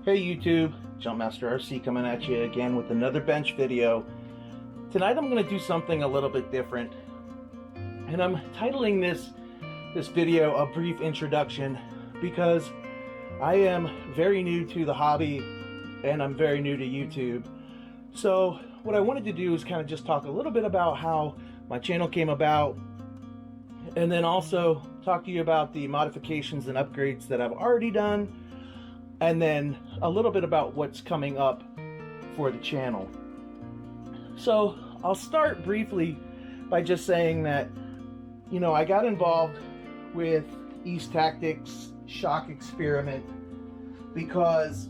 Hey YouTube, Jumpmaster RC coming at you again with another bench video. Tonight I'm going to do something a little bit different, and I'm titling this video A Brief Introduction because I am very new to the hobby and I'm very new to YouTube. So what I wanted to do is kind of just talk a little bit about how my channel came about, and then also talk to you about the modifications and upgrades that I've already done, and then a little bit about what's coming up for the channel. So I'll start briefly by just saying that, you know, I got involved with East Tactics Shock Experiment because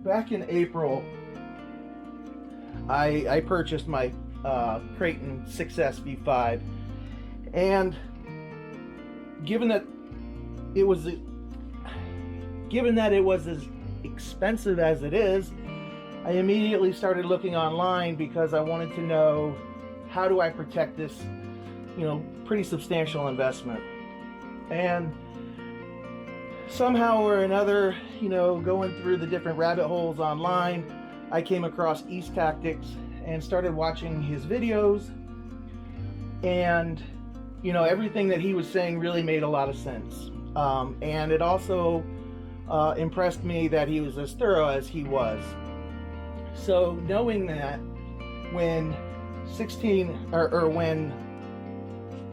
back in April I purchased my Kraton 6S V5, and given that it was as expensive as it is, I immediately started looking online because I wanted to know, how do I protect this, you know, pretty substantial investment? And somehow or another, you know, going through the different rabbit holes online, I came across East Tactics and started watching his videos, and you know, everything that he was saying really made a lot of sense. And it also impressed me that he was as thorough as he was. So knowing that, when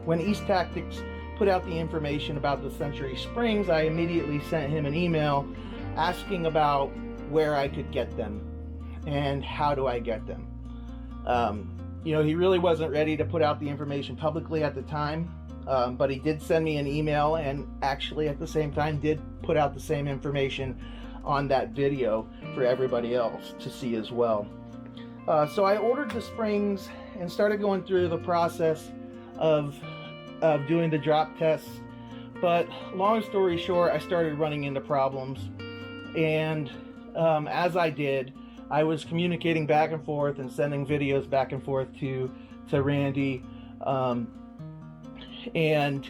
when East Tactics put out the information about the Century Springs, I immediately sent him an email asking about where I could get them and how do I get them. You know, he really wasn't ready to put out the information publicly at the time, but he did send me an email, and actually at the same time did put out the same information on that video for everybody else to see as well. So I ordered the springs and started going through the process of doing the drop tests, but long story short, I started running into problems, and as I did, I was communicating back and forth and sending videos back and forth to Randy, and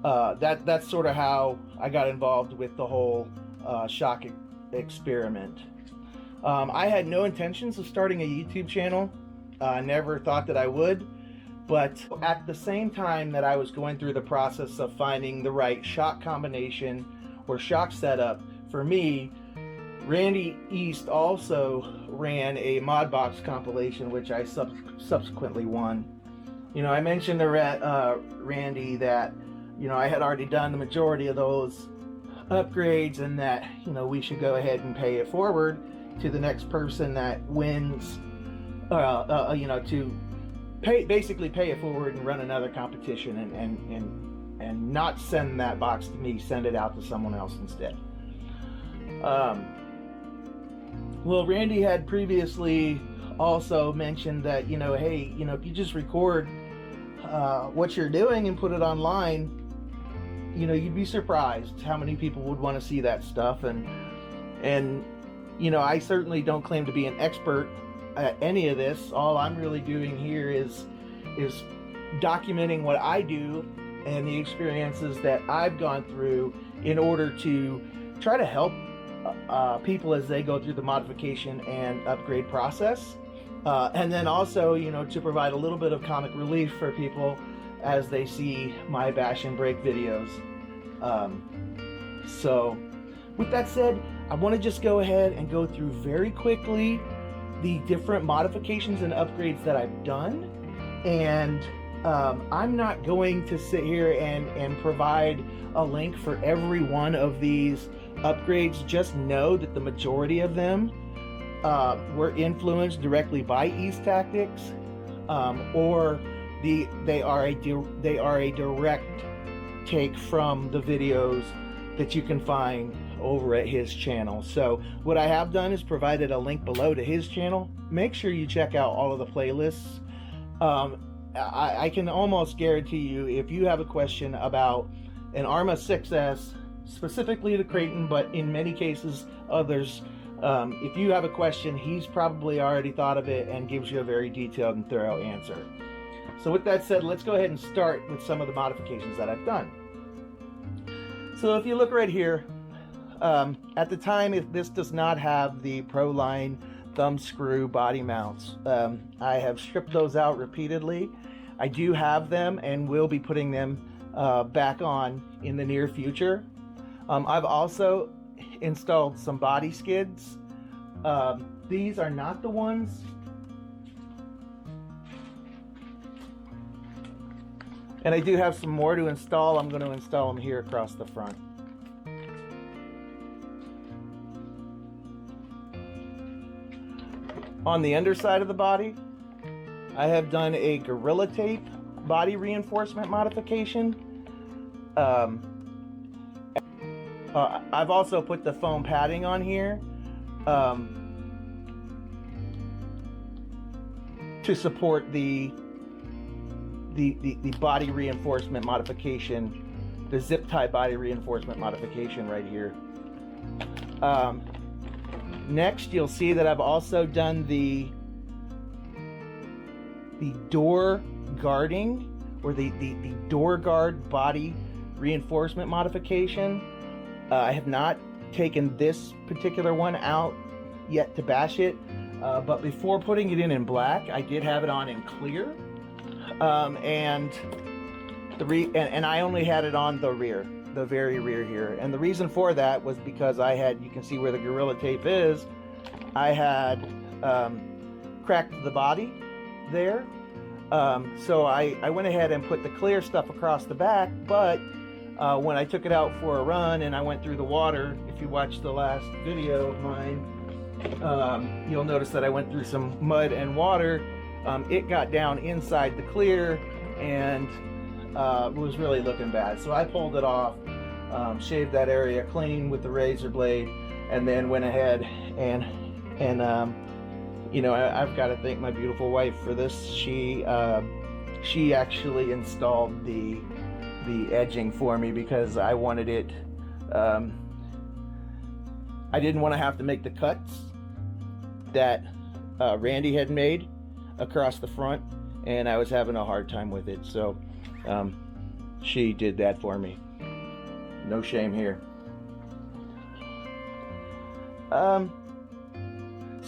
that's sort of how I got involved with the whole shock experiment. I had no intentions of starting a YouTube channel. I never thought that I would, but at the same time that I was going through the process of finding the right shock combination or shock setup for me, Randy East also ran a mod box compilation, which I subsequently won. You know, I mentioned to Randy that, you know, I had already done the majority of those upgrades, and that, you know, we should go ahead and pay it forward to the next person that wins, you know, to basically pay it forward and run another competition, and not send that box to me, send it out to someone else instead. Well, Randy had previously also mentioned that, you know, hey, you know, if you just record what you're doing and put it online, you know, you'd be surprised how many people would want to see that stuff. And you know, I certainly don't claim to be an expert at any of this. All I'm really doing here is documenting what I do and the experiences that I've gone through in order to try to help people as they go through the modification and upgrade process, and then also, you know, to provide a little bit of comic relief for people as they see my bash and break videos. So with that said, I want to just go ahead and go through very quickly the different modifications and upgrades that I've done, and I'm not going to sit here and provide a link for every one of these upgrades. Just know that the majority of them were influenced directly by East Tactics, or they are a direct take from the videos that you can find over at his channel. So what I have done is provided a link below to his channel. Make sure you check out all of the playlists. I can almost guarantee you, if you have a question about an Arrma 6S, specifically the Kraton, but in many cases others, if you have a question, he's probably already thought of it and gives you a very detailed and thorough answer. So with that said, let's go ahead and start with some of the modifications that I've done. So if you look right here, at the time, this does not have the Proline thumb screw body mounts. I have stripped those out repeatedly. I do have them and will be putting them back on in the near future. I've also installed some body skids. These are not the ones. And I do have some more to install. I'm going to install them here across the front. On the underside of the body, I have done a Gorilla Tape body reinforcement modification. I've also put the foam padding on here to support the body reinforcement modification, the zip tie body reinforcement modification right here. Next, you'll see that I've also done the door guarding, or the door guard body reinforcement modification. I have not taken this particular one out yet to bash it, but before putting it in black, I did have it on in clear, and I only had it on the rear, the very rear here. And the reason for that was because I had, you can see where the Gorilla Tape is, I had cracked the body there. So I went ahead and put the clear stuff across the back, but when I took it out for a run and I went through the water, if you watched the last video of mine, you'll notice that I went through some mud and water. It got down inside the clear and was really looking bad. So I pulled it off, shaved that area clean with the razor blade, and then went ahead and you know, I've got to thank my beautiful wife for this. She actually installed the edging for me because I wanted it. I didn't want to have to make the cuts that Randy had made across the front, and I was having a hard time with it. So she did that for me. No shame here. So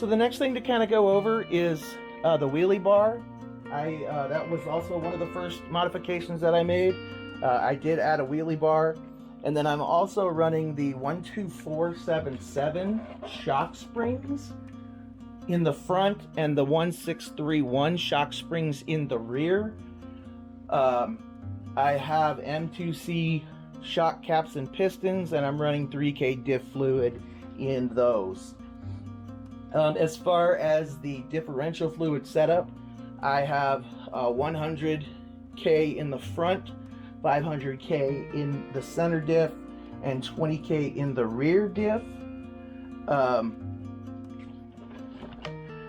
the next thing to kind of go over is the wheelie bar. That was also one of the first modifications that I made. I did add a wheelie bar, and then I'm also running the 12477 shock springs in the front and the 1631 shock springs in the rear. I have M2C shock caps and pistons, and I'm running 3K diff fluid in those. As far as the differential fluid setup, I have 100K in the front, 500K in the center diff, and 20K in the rear diff.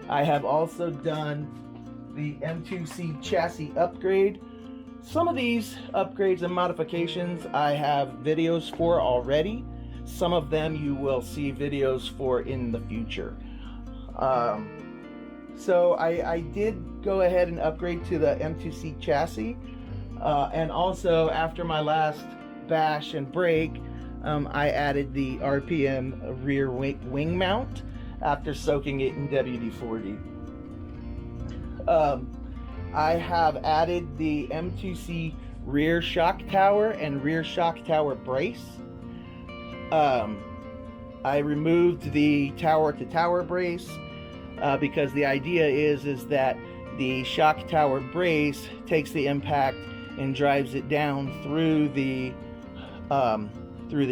I have also done the M2C chassis upgrade. Some of these upgrades and modifications I have videos for already. Some of them you will see videos for in the future. So I did go ahead and upgrade to the M2C chassis, and also after my last bash and break, I added the RPM rear wing mount after soaking it in WD-40. I have added the M2C rear shock tower and rear shock tower brace. I removed the tower to tower brace because the idea is that the shock tower brace takes the impact and drives it down through the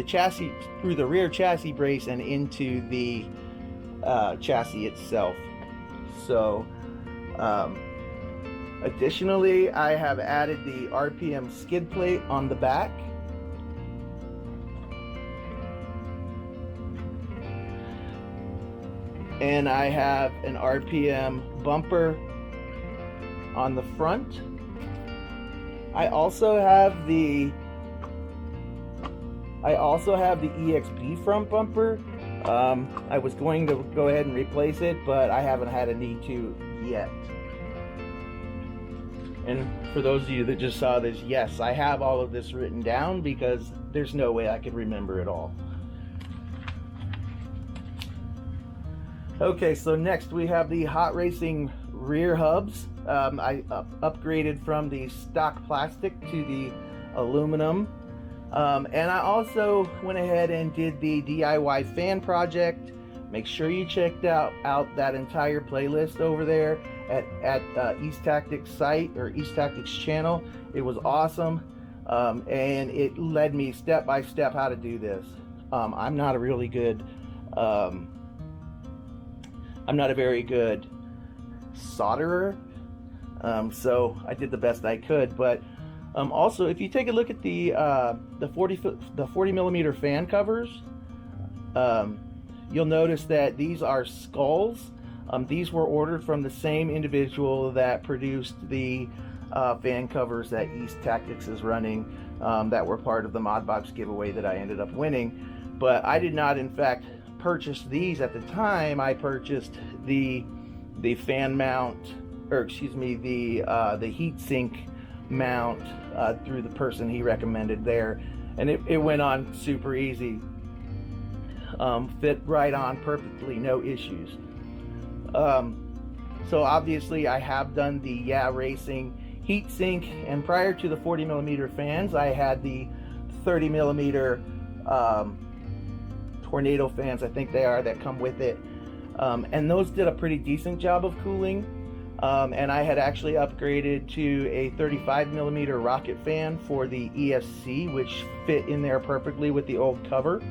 chassis, through the rear chassis brace and into the chassis itself. So additionally, I have added the RPM skid plate on the back. And I have an RPM bumper on the front. I also have the EXB front bumper. I was going to go ahead and replace it, but I haven't had a need to yet. And for those of you that just saw this, yes, I have all of this written down because there's no way I could remember it all. Okay, so next we have the hot racing rear hubs. I upgraded from the stock plastic to the aluminum. And I also went ahead and did the DIY fan project. Make sure you checked out that entire playlist over there at East Tactics site, or East Tactics channel. It was awesome, and it led me step by step how to do this. I'm not a really good I'm not a very good solderer, so I did the best I could. But also, if you take a look at the 40 millimeter fan covers, you'll notice that these are skulls. These were ordered from the same individual that produced the fan covers that East Tactics is running, that were part of the mod box giveaway that I ended up winning. But I did not, in fact, purchase these at the time. I purchased the fan mount, or excuse me, the heat sink mount through the person he recommended there, and it went on super easy. Fit right on perfectly, no issues. So obviously I have done the Yeah Racing heat sink, and prior to the 40 millimeter fans I had the 30 millimeter tornado fans, I think they are, that come with it, and those did a pretty decent job of cooling. And I had actually upgraded to a 35 millimeter rocket fan for the ESC, which fit in there perfectly with the old cover.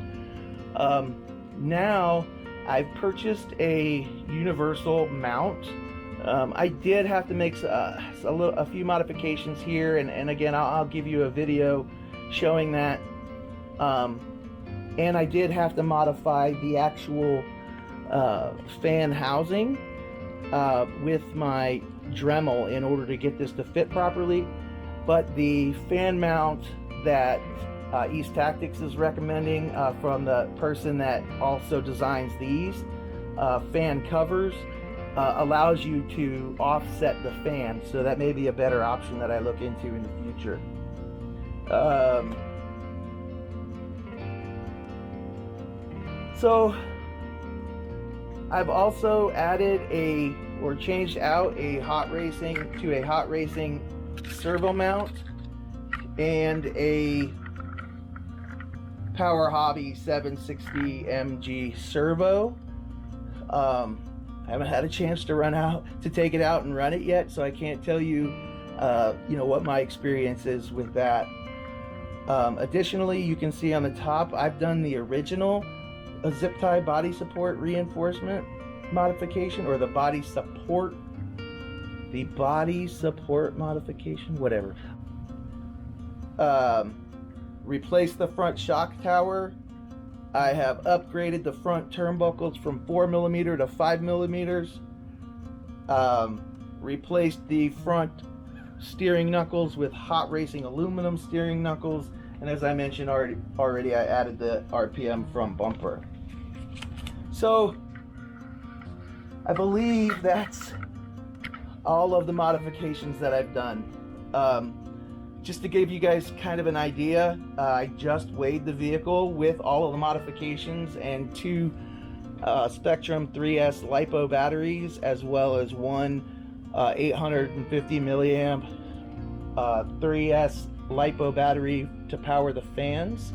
Now I've purchased a universal mount. I did have to make a few modifications here, and again I'll give you a video showing that. And I did have to modify the actual fan housing with my Dremel in order to get this to fit properly. But the fan mount that East Tactics is recommending, from the person that also designs these fan covers, allows you to offset the fan, so that may be a better option that I look into in the future. So I've also added changed out a hot racing servo mount and a Power Hobby 760 MG servo. I haven't had a chance to take it out and run it yet, so I can't tell you, what my experience is with that. Additionally, you can see on the top, I've done the original zip tie body support reinforcement modification, or the body support modification, whatever. Replaced the front shock tower. I have upgraded the front turnbuckles from 4 millimeter to 5 millimeters. Replaced the front steering knuckles with hot racing aluminum steering knuckles, and as I mentioned already, I added the RPM from bumper. So I believe that's all of the modifications that I've done. Just to give you guys kind of an idea, I just weighed the vehicle with all of the modifications and two Spectrum 3S LiPo batteries, as well as one 850 milliamp 3S LiPo battery to power the fans.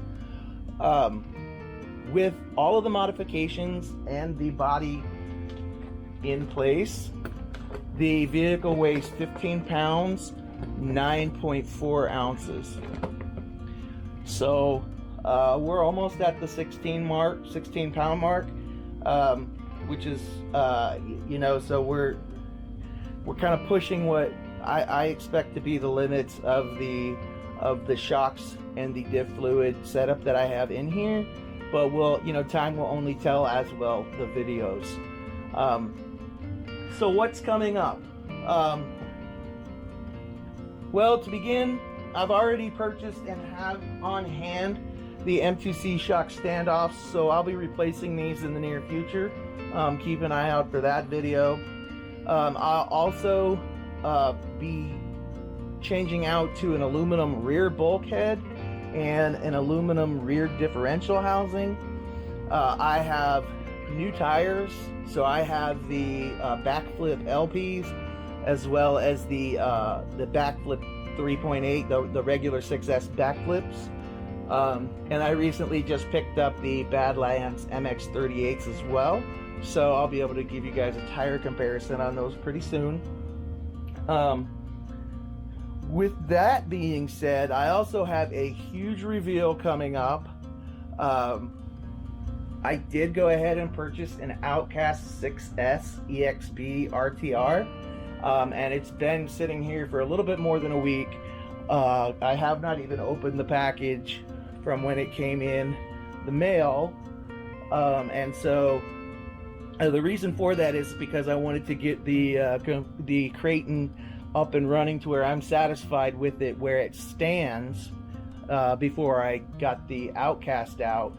With all of the modifications and the body in place, the vehicle weighs 15 pounds, 9.4 ounces. So we're almost at the 16 pound mark, which is, so we're kind of pushing what I expect to be the limits of the shocks and the diff fluid setup that I have in here. But time will only tell, as well the videos. So what's coming up? Well, to begin, I've already purchased and have on hand the M2C shock standoffs, so I'll be replacing these in the near future. Keep an eye out for that video. I'll also be changing out to an aluminum rear bulkhead and an aluminum rear differential housing. I have new tires. So I have the backflip LPs as well as the backflip 3.8, the regular 6S backflips. And I recently just picked up the Badlands MX38s as well. So I'll be able to give you guys a tire comparison on those pretty soon. With that being said, I also have a huge reveal coming up. I did go ahead and purchase an Outcast 6S EXP RTR, and it's been sitting here for a little bit more than a week. I have not even opened the package from when it came in the mail, and so the reason for that is because I wanted to get the Kraton up and running to where I'm satisfied with it where it stands before I got the Outcast out.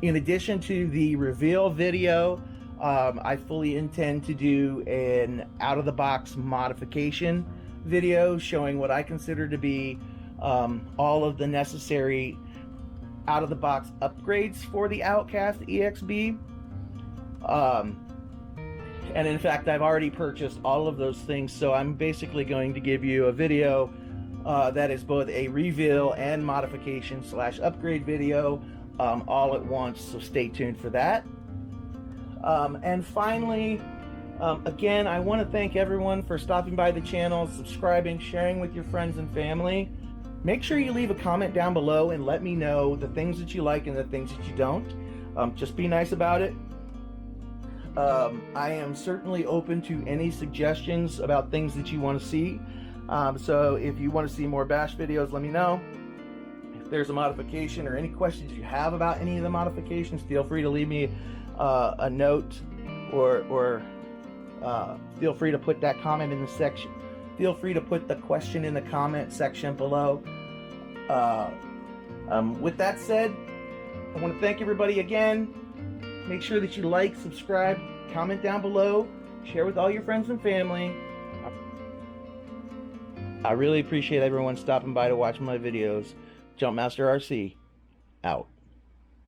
In addition to the reveal video, I fully intend to do an out-of-the-box modification video showing what I consider to be all of the necessary out-of-the-box upgrades for the Outcast EXB. And in fact, I've already purchased all of those things, so I'm basically going to give you a video that is both a reveal and modification / upgrade video all at once, so stay tuned for that. And finally, again, I want to thank everyone for stopping by the channel, subscribing, sharing with your friends and family. Make sure you leave a comment down below and let me know the things that you like and the things that you don't. Just be nice about it. I am certainly open to any suggestions about things that you want to see. So if you want to see more bash videos, let me know. If there's a modification or any questions you have about any of the modifications, feel free to leave me a note, or feel free to put that comment in the section. Feel free to put the question in the comment section below. With that said, I want to thank everybody again. Make sure that you like, subscribe, comment down below, share with all your friends and family. I really appreciate everyone stopping by to watch my videos. Jumpmaster RC, out.